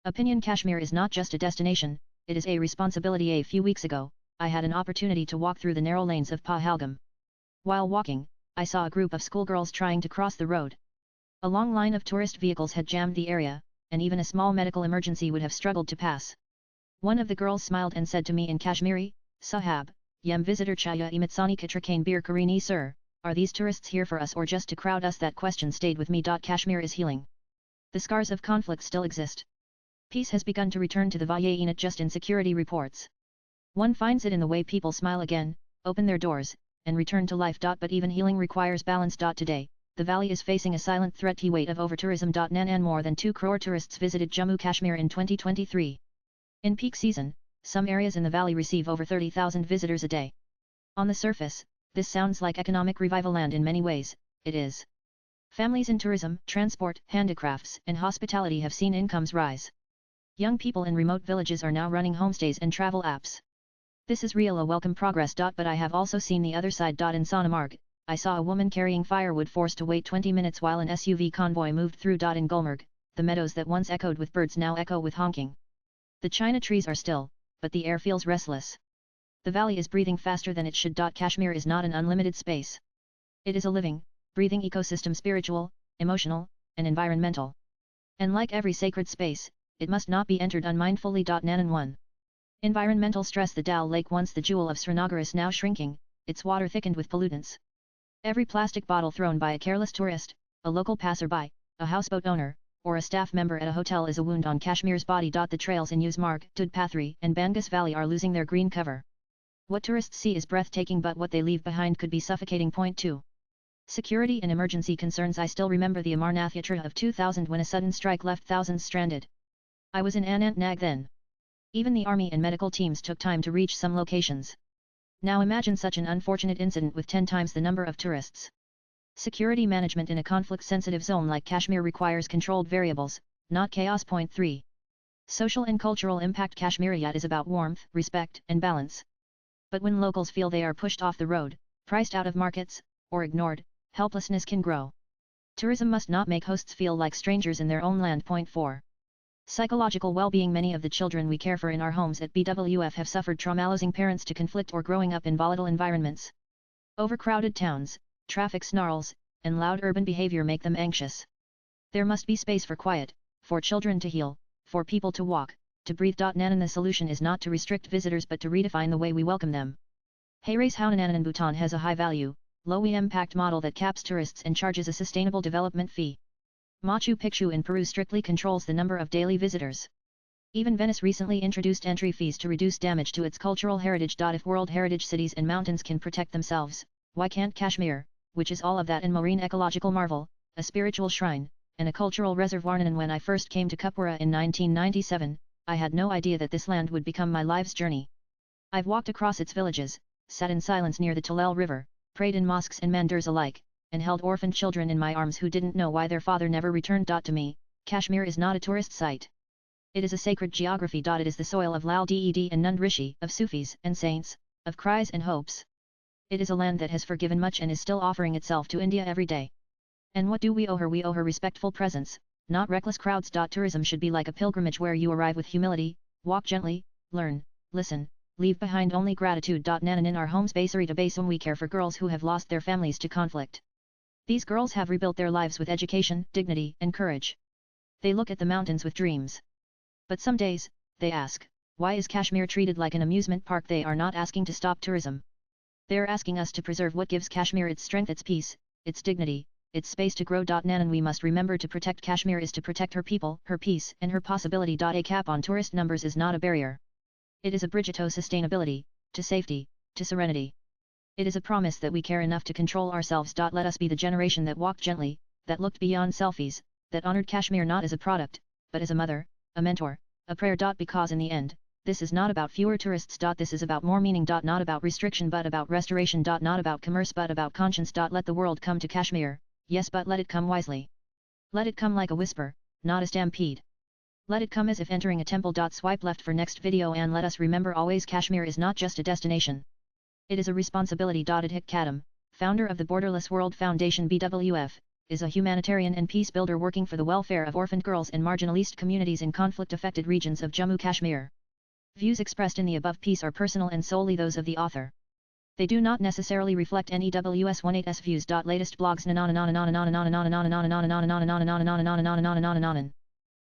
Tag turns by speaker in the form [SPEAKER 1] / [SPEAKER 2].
[SPEAKER 1] Opinion: Kashmir is not just a destination, it is a responsibility. A few weeks ago, I had an opportunity to walk through the narrow lanes of Pahalgam. While walking, I saw a group of schoolgirls trying to cross the road. A long line of tourist vehicles had jammed the area, and even a small medical emergency would have struggled to pass. One of the girls smiled and said to me in Kashmiri, "Sahab, yem visitor chaya imitsani katrakane bir karini sir, are these tourists here for us or just to crowd us?" That question stayed with me. Kashmir is healing. The scars of conflict still exist. Peace has begun to return to the valley, not just in security reports. One finds it in the way people smile again, open their doors, and return to life. But even healing requires balance. Today, the valley is facing a silent threat. The weight of over-tourism. And more than 2 crore tourists visited Jammu Kashmir in 2023. In peak season, some areas in the valley receive over 30,000 visitors a day. On the surface, this sounds like economic revival, and in many ways, it is. Families in tourism, transport, handicrafts, and hospitality have seen incomes rise. Young people in remote villages are now running homestays and travel apps. This is real, a welcome progress. But I have also seen the other side. In Sonamarg, I saw a woman carrying firewood forced to wait 20 minutes while an SUV convoy moved through. In Gulmarg, the meadows that once echoed with birds now echo with honking. The China trees are still, but the air feels restless. The valley is breathing faster than it should. Kashmir is not an unlimited space. It is a living, breathing ecosystem, spiritual, emotional, and environmental. And like every sacred space, it must not be entered unmindfully. Nanan 1. Environmental stress. The Dal Lake, once the jewel of Srinagar, is now shrinking, its water thickened with pollutants. Every plastic bottle thrown by a careless tourist, a local passerby, a houseboat owner, or a staff member at a hotel is a wound on Kashmir's body. The trails in Usmarg, Dudpathri, and Bangas Valley are losing their green cover. What tourists see is breathtaking, but what they leave behind could be suffocating. Point 2. Security and emergency concerns. I still remember the Amarnath Yatra of 2000 when a sudden strike left thousands stranded. I was in Anantnag then. Even the army and medical teams took time to reach some locations. Now imagine such an unfortunate incident with 10 times the number of tourists. Security management in a conflict-sensitive zone like Kashmir requires controlled variables, not chaos. Point 3. Social and cultural impact. Kashmiriyat is about warmth, respect, and balance. But when locals feel they are pushed off the road, priced out of markets, or ignored, helplessness can grow. Tourism must not make hosts feel like strangers in their own land. Point 4. Psychological well-being. Many of the children we care for in our homes at BWF have suffered trauma, losing parents to conflict or growing up in volatile environments. Overcrowded towns, traffic snarls, and loud urban behavior make them anxious. There must be space for quiet, for children to heal, for people to walk, to breathe. Nanan, the solution is not to restrict visitors but to redefine the way we welcome them. Hayres Haunanan Bhutan has a high-value, low-impact model that caps tourists and charges a sustainable development fee. Machu Picchu in Peru strictly controls the number of daily visitors. Even Venice recently introduced entry fees to reduce damage to its cultural heritage. If World Heritage cities and mountains can protect themselves, why can't Kashmir, which is all of that, and marine ecological marvel, a spiritual shrine, and a cultural reservoir? And when I first came to Kupwara in 1997, I had no idea that this land would become my life's journey. I've walked across its villages, sat in silence near the Talel River, prayed in mosques and mandirs alike, and held orphaned children in my arms who didn't know why their father never returned. To me, Kashmir is not a tourist site. It is a sacred geography. It is the soil of Lal Ded and Nand Rishi, of Sufis and saints, of cries and hopes. It is a land that has forgiven much and is still offering itself to India every day. And what do we owe her? We owe her respectful presence, not reckless crowds. Tourism should be like a pilgrimage where you arrive with humility, walk gently, learn, listen, leave behind only gratitude. Nanan, in our homes Basarita Basum, we care for girls who have lost their families to conflict. These girls have rebuilt their lives with education, dignity, and courage. They look at the mountains with dreams. But some days, they ask, why is Kashmir treated like an amusement park? They are not asking to stop tourism. They are asking us to preserve what gives Kashmir its strength, its peace, its dignity, its space to grow. Nanan, we must remember to protect Kashmir is to protect her people, her peace, and her possibility. A cap on tourist numbers is not a barrier. It is a bridge to sustainability, to safety, to serenity. It is a promise that we care enough to control ourselves. Let us be the generation that walked gently, that looked beyond selfies, that honored Kashmir not as a product, but as a mother, a mentor, a prayer. Because in the end, this is not about fewer tourists. This is about more meaning. Not about restriction but about restoration. Not about commerce but about conscience. Let the world come to Kashmir, yes, but let it come wisely. Let it come like a whisper, not a stampede. Let it come as if entering a temple. Swipe left for next video, and let us remember always, Kashmir is not just a destination. It is a responsibility. Adhik Kadam, founder of the Borderless World Foundation BWF, is a humanitarian and peace builder working for the welfare of orphaned girls and marginalized communities in conflict-affected regions of Jammu Kashmir. Views expressed in the above piece are personal and solely those of the author. They do not necessarily reflect NEWS18's views. Latest blogs